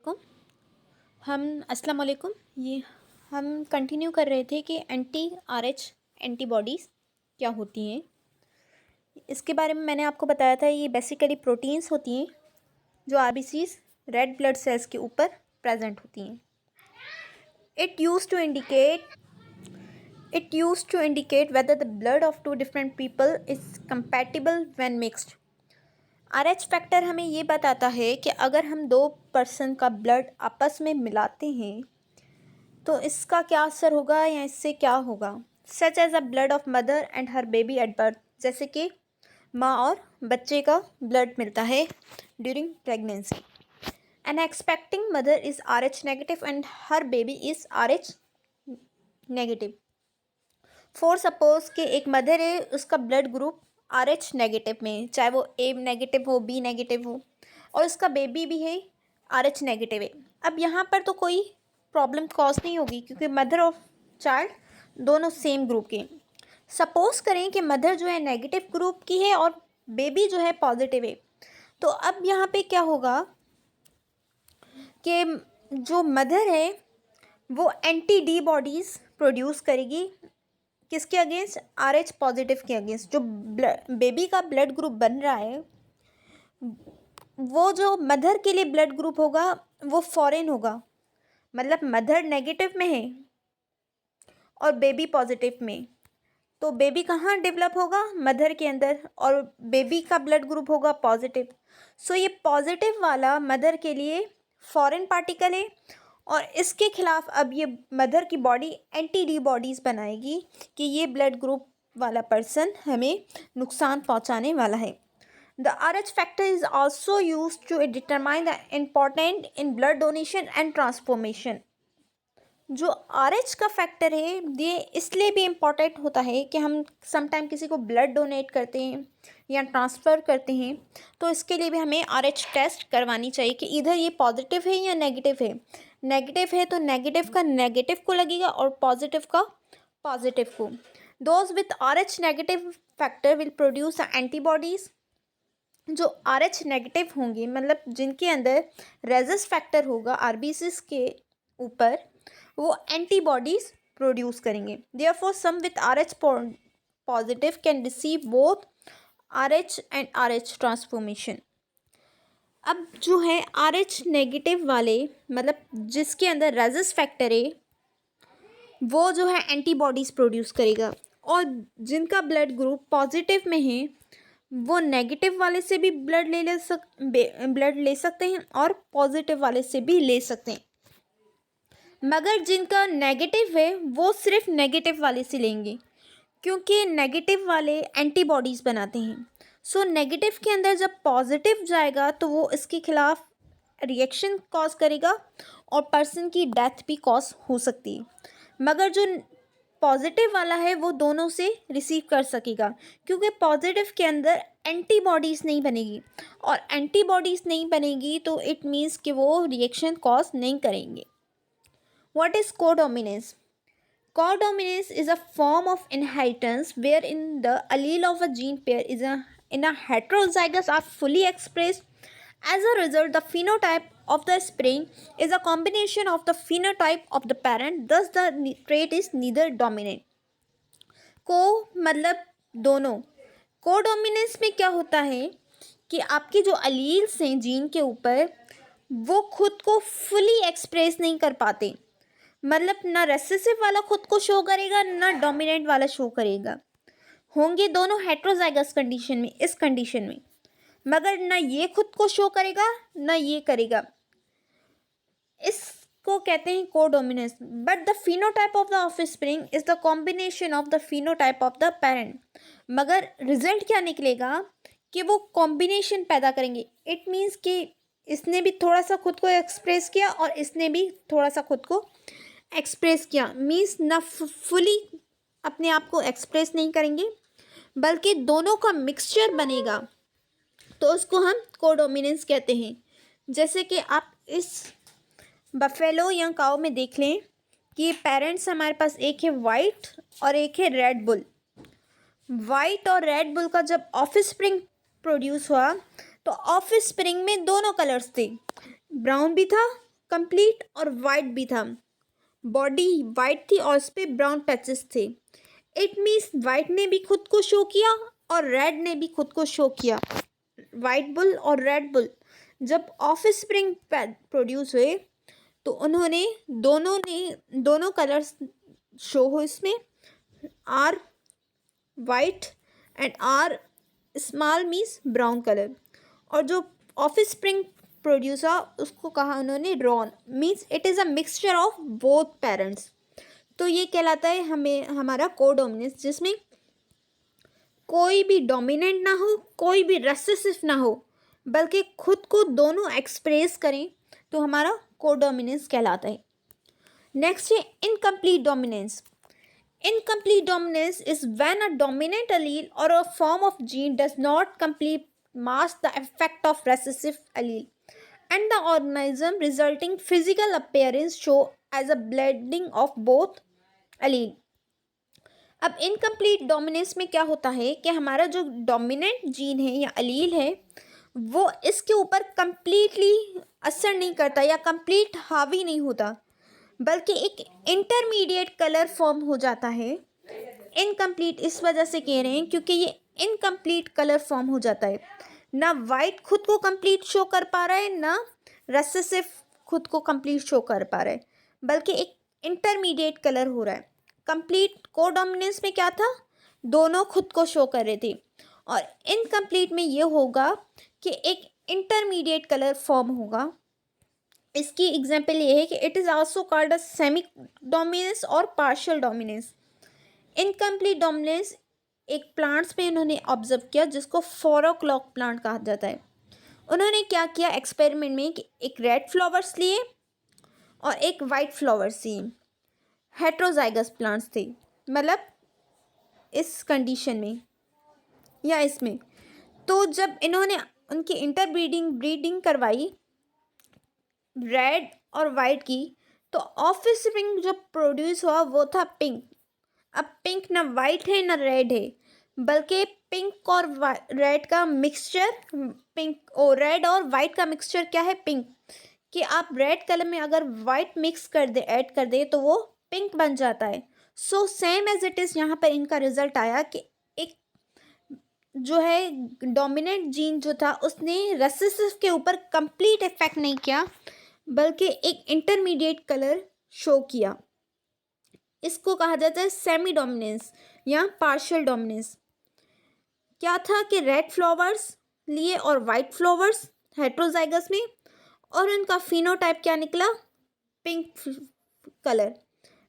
वालेकुम। अस्सलाम वालेकुम। ये हम कंटिन्यू कर रहे थे कि एंटी आरएच एंटीबॉडीज़ क्या होती हैं। इसके बारे में मैंने आपको बताया था, ये बेसिकली प्रोटीन्स होती हैं जो आरबीसीज रेड ब्लड सेल्स के ऊपर प्रेजेंट होती हैं। It use to indicate whether the blood of two different people is compatible when mixed. Rh factor हमें ये बताता है कि अगर हम दो पर्सन का ब्लड आपस में मिलाते हैं तो इसका क्या असर होगा या इससे क्या होगा। Such as a blood of mother and her baby at birth, जैसे कि माँ और बच्चे का ब्लड मिलता है during pregnancy. An expecting mother is R H negative and her baby is R H negative. For suppose कि एक मदर है, उसका blood group R H negative में, चाहे वो ए नेगेटिव हो बी नेगेटिव हो, और उसका बेबी भी है आर एच नेगेटिव है। अब यहाँ पर तो कोई प्रॉब्लम कॉज नहीं होगी क्योंकि मदर और चाइल्ड दोनों सेम ग्रुप के। सपोज करें कि मदर जो है नेगेटिव ग्रुप की है और बेबी जो है पॉजिटिव है, तो अब यहाँ पे क्या होगा कि जो मदर है वो एंटी डी बॉडीज़ प्रोड्यूस करेगी। किसके अगेंस्ट? आर एच पॉजिटिव के अगेंस्ट। जो बेबी का ब्लड ग्रुप बन रहा है वो जो मदर के लिए ब्लड ग्रुप होगा वो फॉरेन होगा, मतलब मदर नेगेटिव में है और बेबी पॉजिटिव में, तो बेबी कहाँ डेवलप होगा? मदर के अंदर, और बेबी का ब्लड ग्रुप होगा पॉजिटिव। सो ये पॉजिटिव वाला मदर के लिए फॉरेन पार्टिकल है और इसके खिलाफ अब ये मदर की बॉडी एंटी डी बॉडीज़ बनाएगी कि ये ब्लड ग्रुप वाला पर्सन हमें नुकसान पहुंचाने वाला है। The R H factor is also use to determine the important in blood donation and transformation. जो आर एच का फैक्टर है ये इसलिए भी इम्पॉर्टेंट होता है कि हम समटाइम किसी को ब्लड डोनेट करते हैं या ट्रांसफ़र करते हैं, तो इसके लिए भी हमें आर एच टेस्ट करवानी चाहिए कि इधर ये पॉजिटिव है या नेगेटिव है। नेगेटिव है तो नेगेटिव का नेगेटिव को लगेगा और पॉजिटिव का पॉजिटिव को। Those with R H negative factor will produce antibodies. जो आर एच नेगेटिव होंगे, मतलब जिनके अंदर रेजिस्ट फैक्टर होगा आरबीसीज के ऊपर, वो एंटीबॉडीज़ प्रोड्यूस करेंगे। Therefore some with R H positive can receive both R H and R H transformation. अब जो है आर एच नेगेटिव वाले, मतलब जिसके अंदर रेजिस्ट फैक्टर है, वो जो है एंटीबॉडीज़ प्रोड्यूस करेगा, और जिनका ब्लड ग्रुप पॉजिटिव में है वो नेगेटिव वाले से भी ब्लड ले सकते हैं और पॉजिटिव वाले से भी ले सकते हैं। मगर जिनका नेगेटिव है वो सिर्फ नेगेटिव वाले से लेंगे क्योंकि नेगेटिव वाले एंटीबॉडीज़ बनाते हैं। सो नेगेटिव के अंदर जब पॉजिटिव जाएगा तो वो इसके खिलाफ रिएक्शन कॉज करेगा और पर्सन की डेथ भी कॉज हो सकती है। मगर जो पॉजिटिव वाला है वो दोनों से रिसीव कर सकेगा क्योंकि पॉजिटिव के अंदर एंटीबॉडीज़ नहीं बनेगी, और एंटीबॉडीज़ नहीं बनेगी तो इट मीन्स कि वो रिएक्शन कॉज नहीं करेंगे। What is codominance? Codominance is a form of inheritance wherein the allele of a gene pair in a heterozygous are fully expressed. As a result, the phenotype of the offspring is a combination of the phenotype of the parent. Thus, the trait is neither dominant. को मतलब दोनों। Codominance में क्या होता है कि आपके जो अलील्स हैं जीन के ऊपर वो खुद को फुली एक्सप्रेस नहीं कर पाते, मतलब ना रेसेसिव वाला खुद को शो करेगा ना डोमिनेंट वाला शो करेगा। होंगे दोनों हेट्रोजाइगस कंडीशन में, इस कंडीशन में, मगर ना ये खुद को शो करेगा ना ये करेगा। इसको कहते हैं codominance. But the phenotype of the offspring is the combination of the phenotype of the parent. मगर रिजल्ट क्या निकलेगा कि वो कॉम्बिनेशन पैदा करेंगे। इट मीन्स कि इसने भी थोड़ा सा खुद को एक्सप्रेस किया और इसने भी थोड़ा सा खुद को एक्सप्रेस किया, मीन्स ना फुली अपने आप को एक्सप्रेस नहीं करेंगे बल्कि दोनों का मिक्सचर बनेगा, तो उसको हम कोडोमिनेंस कहते हैं। जैसे कि आप इस बफेलो या काऊ में देख लें कि पेरेंट्स हमारे पास एक है वाइट और एक है रेड बुल। वाइट और रेड बुल का जब ऑफस्प्रिंग प्रोड्यूस हुआ तो ऑफस्प्रिंग में दोनों कलर्स थे, ब्राउन भी था कंप्लीट और वाइट भी था। बॉडी वाइट थी और उस पर ब्राउन पैचेस थे। इट मीन्स वाइट ने भी खुद को शो किया और रेड ने भी खुद को शो किया। वाइट बुल और रेड बुल जब ऑफस्प्रिंग प्रोड्यूस हुए तो उन्होंने दोनों कलर्स शो हो इसमें, R white and R small means brown colour. और जो ऑफस्प्रिंग प्रोड्यूस हुआ उसको कहा उन्होंने roan, means it is a mixture of both parents. तो ये कहलाता है हमें हमारा कोडोमिनेंस, जिसमें कोई भी डोमिनेंट ना हो, कोई भी रेसेसिव ना हो, बल्कि खुद को दोनों एक्सप्रेस करें, तो हमारा कोडोमिनेंस कहलाता है। नेक्स्ट है incomplete dominance. Incomplete dominance is when a dominant allele or a form of gene does not completely mask the effect of recessive allele, and the organism resulting physical appearance show as a blending of both allele. अब incomplete dominance में क्या होता है कि हमारा जो dominant gene है या अलील है वो इसके ऊपर कंप्लीटली असर नहीं करता या कंप्लीट हावी नहीं होता, बल्कि एक इंटरमीडिएट कलर फॉर्म हो जाता है। इनकम्प्लीट इस वजह से कह रहे हैं क्योंकि ये इनकम्प्लीट कलर फॉर्म हो जाता है। ना वाइट खुद को कंप्लीट शो कर पा रहा है, ना रेसेसिव खुद को कंप्लीट शो कर पा रहा है, बल्कि एक इंटरमीडिएट कलर हो रहा है। कंप्लीट कोडोमिनेंस में क्या था, दोनों खुद को शो कर रहे थे, और इनकम्प्लीट में ये होगा कि एक इंटरमीडिएट कलर फॉर्म होगा। इसकी एग्जाम्पल ये है कि it is also called a semi dominance और पार्शियल डोमिनेंस। इनकम्प्लीट डोमिनेंस एक प्लांट्स में इन्होंने ऑब्जर्व किया जिसको 4 o'clock प्लांट कहा जाता है। उन्होंने क्या किया एक्सपेरिमेंट में कि एक रेड फ्लावर्स लिए और एक वाइट फ्लावर्स लिए, हेट्रोजाइगस प्लांट्स थे, मतलब इस कंडीशन में या इसमें। तो जब इन्होंने उनकी ब्रीडिंग करवाई रेड और वाइट की, तो ऑफस्प्रिंग जो प्रोड्यूस हुआ वो था पिंक। अब पिंक ना वाइट है ना रेड है, बल्कि पिंक और रेड का मिक्सचर, पिंक और रेड और वाइट का मिक्सचर क्या है, पिंक। कि आप रेड कलर में अगर वाइट मिक्स कर दे, ऐड कर दे, तो वो पिंक बन जाता है। So same as it is यहाँ पर इनका रिजल्ट आया कि एक जो है डोमिनेंट जीन जो था उसने रेसेसिव के ऊपर कंप्लीट इफेक्ट नहीं किया, बल्कि एक इंटरमीडिएट कलर शो किया। इसको कहा जाता है सेमी डोमिनेंस या पार्शियल डोमिनेंस। क्या था कि रेड फ्लावर्स लिए और वाइट फ्लावर्स हेट्रोजाइगस में, और उनका फिनोटाइप क्या निकला, pink colour.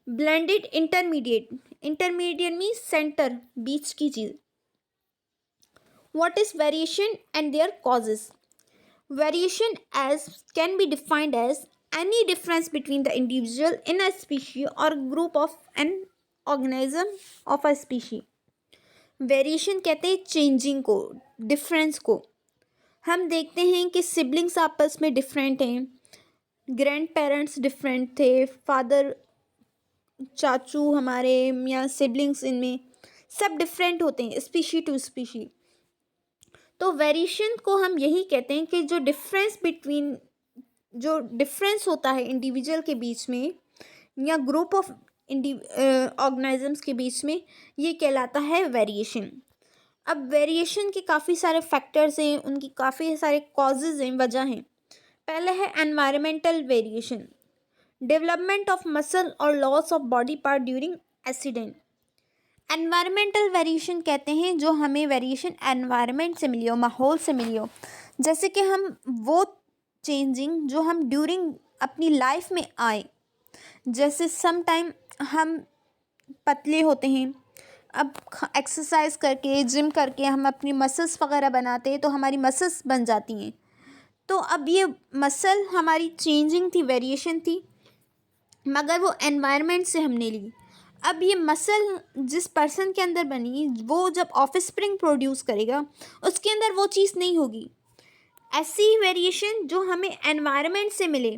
Blended intermediate mean centre, बीच की चीज़। What is variation and their causes. Variation as can be defined as any difference between the individual in a species or group of an organism of a species. Variation कहते हैं changing को, difference को। हम देखते हैं कि siblings आपस में डिफरेंट हैं, ग्रैंड पेरेंट्स डिफरेंट थे, फादर चाचू हमारे या सिबलिंग्स इनमें सब डिफरेंट होते हैं स्पीशी टू स्पीशी। तो वेरिएशन को हम यही कहते हैं कि जो डिफरेंस होता है इंडिविजुअल के बीच में या ग्रुप ऑफ ऑर्गेनिजम्स के बीच में, ये कहलाता है वेरिएशन। अब वेरिएशन के काफ़ी सारे फैक्टर्स हैं, उनकी काफ़ी सारे कॉजेज़ हैं, वजह हैं। पहले है environmental variation, development of muscle और loss of body part during accident. Environmental variation कहते हैं जो हमें वेरिएशन एनवायरनमेंट से मिली हो, माहौल से मिली हो। जैसे कि हम वो चेंजिंग जो हम ड्यूरिंग अपनी लाइफ में आए, जैसे सम टाइम हम पतले होते हैं, अब एक्सरसाइज करके जिम करके हम अपनी मसल्स वगैरह बनाते हैं तो हमारी मसल्स बन जाती हैं। तो अब ये मसल हमारी चेंजिंग थी, वेरिएशन थी, मगर वो एनवायरनमेंट से हमने ली। अब ये मसल जिस पर्सन के अंदर बनी, वो जब ऑफस्प्रिंग प्रोड्यूस करेगा उसके अंदर वो चीज़ नहीं होगी। ऐसी वेरिएशन जो हमें एनवायरनमेंट से मिले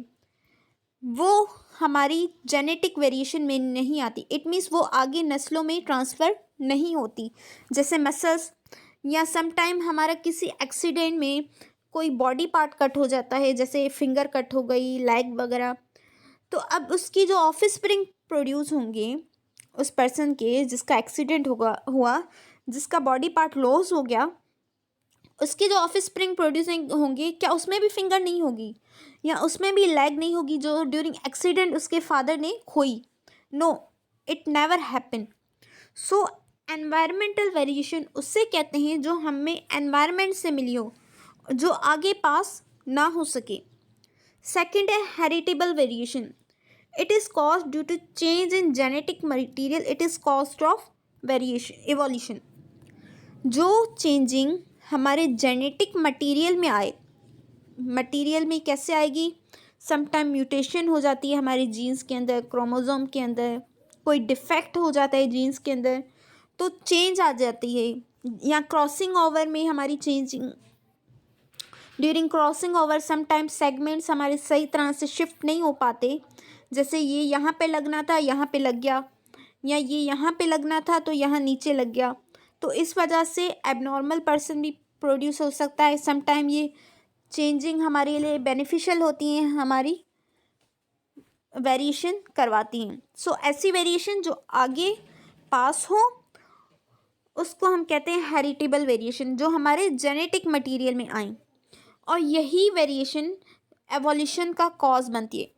वो हमारी जेनेटिक वेरिएशन में नहीं आती। इट मीन्स वो आगे नस्लों में ट्रांसफ़र नहीं होती। जैसे मसल्स, या सम टाइम हमारा किसी एक्सीडेंट में कोई बॉडी पार्ट कट हो जाता है, जैसे फिंगर कट हो गई, लेग वगैरह, तो अब उसकी जो ऑफस्प्रिंग प्रोड्यूस होंगे उस पर्सन के जिसका एक्सीडेंट हुआ, जिसका बॉडी पार्ट लॉस हो गया, उसके जो ऑफस्प्रिंग प्रोड्यूसिंग होंगे, क्या उसमें भी फिंगर नहीं होगी या उसमें भी लेग नहीं होगी जो ड्यूरिंग एक्सीडेंट उसके फादर ने खोई? No, it never happen. So environmental variation उससे कहते हैं जो हमें एनवायरमेंट से मिली हो, जो आगे पास ना हो सके। सेकेंड है heritable variation. It is caused due to change in genetic material, it is caused of variation evolution. जो चेंजिंग हमारे जेनेटिक मटेरियल में आए, मटेरियल में कैसे आएगी? समटाइम म्यूटेशन हो जाती है हमारे जीन्स के अंदर, क्रोमोसोम के अंदर, कोई डिफेक्ट हो जाता है जीन्स के अंदर, तो चेंज आ जाती है। या क्रॉसिंग ओवर में हमारी changing, during crossing over sometimes segments हमारे सही तरह से शिफ्ट नहीं हो पाते, जैसे ये यहाँ पे लगना था यहाँ पे लग गया, या ये यहाँ पे लगना था तो यहाँ नीचे लग गया, तो इस वजह से एबनॉर्मल पर्सन भी प्रोड्यूस हो सकता है। समटाइम ये चेंजिंग हमारे लिए बेनिफिशियल होती हैं, हमारी वेरिएशन करवाती हैं। सो ऐसी वेरिएशन जो आगे पास हो उसको हम कहते हैं हेरिटेबल वेरिएशन, जो हमारे जेनेटिक मटेरियल में आए, और यही वेरिएशन एवोल्यूशन का कॉज बनती है।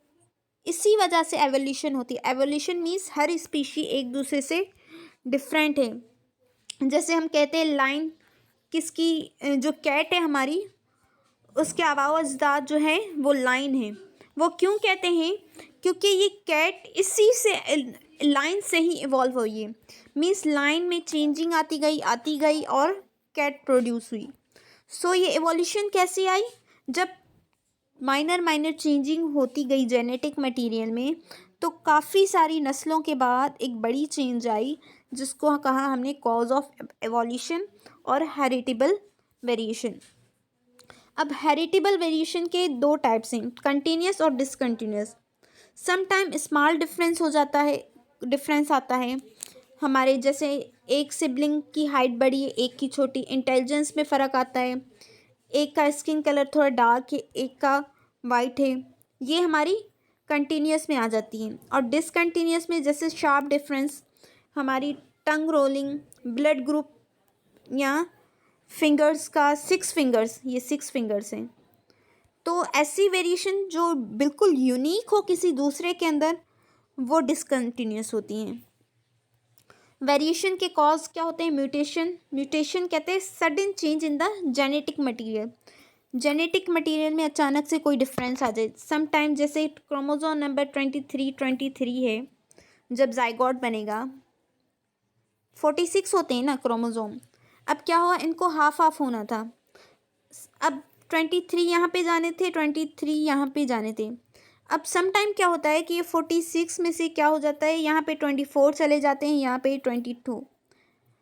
इसी वजह से एवोल्यूशन होती है। एवोल्यूशन मीन्स हर स्पीशी एक दूसरे से डिफरेंट है। जैसे हम कहते हैं लाइन किसकी, जो कैट है हमारी, उसके आवाज़दार जो है वो लाइन है। वो क्यों कहते हैं? क्योंकि ये कैट इसी से, लाइन से ही इवॉल्व हुई है। मीन्स लाइन में चेंजिंग आती गई और कैट प्रोड्यूस हुई। सो ये एवोल्यूशन कैसे आई? जब माइनर चेंजिंग होती गई जेनेटिक मटेरियल में, तो काफ़ी सारी नस्लों के बाद एक बड़ी चेंज आई, जिसको कहा हमने कॉज ऑफ एवोल्यूशन और हेरिटेबल वेरिएशन। अब हेरिटेबल वेरिएशन के दो टाइप्स हैं, कंटिन्यूस और discontinuous. Some time small difference आता है हमारे, जैसे एक सिबलिंग की हाइट बड़ी है, एक की छोटी, इंटेलिजेंस में फ़र्क आता है, एक का स्किन कलर थोड़ा डार्क है, एक का वाइट है, ये हमारी कंटिन्यूस में आ जाती हैं। और डिसकंटिन्यूस में जैसे शार्प डिफरेंस, हमारी टंग रोलिंग, ब्लड ग्रुप, या फिंगर्स का 6 फिंगर्स, ये 6 फिंगर्स हैं। तो ऐसी वेरिएशन जो बिल्कुल यूनिक हो किसी दूसरे के अंदर, वो डिसकंटिन्यूस होती हैं। वेरिएशन के कॉज क्या होते हैं? म्यूटेशन कहते हैं sudden change in the genetic material. Genetic material में अचानक से कोई डिफरेंस आ जाए। सम टाइम जैसे क्रोमोसोम नंबर 23 है, जब जाइगोट बनेगा, 46 होते हैं ना क्रोमोसोम। अब क्या हुआ, इनको हाफ होना था। अब 23 यहाँ पे जाने थे, 23 यहाँ पे जाने थे। अब सम टाइम क्या होता है कि ये 46 में से क्या हो जाता है, यहाँ पे 24 चले जाते हैं, यहाँ पे 22।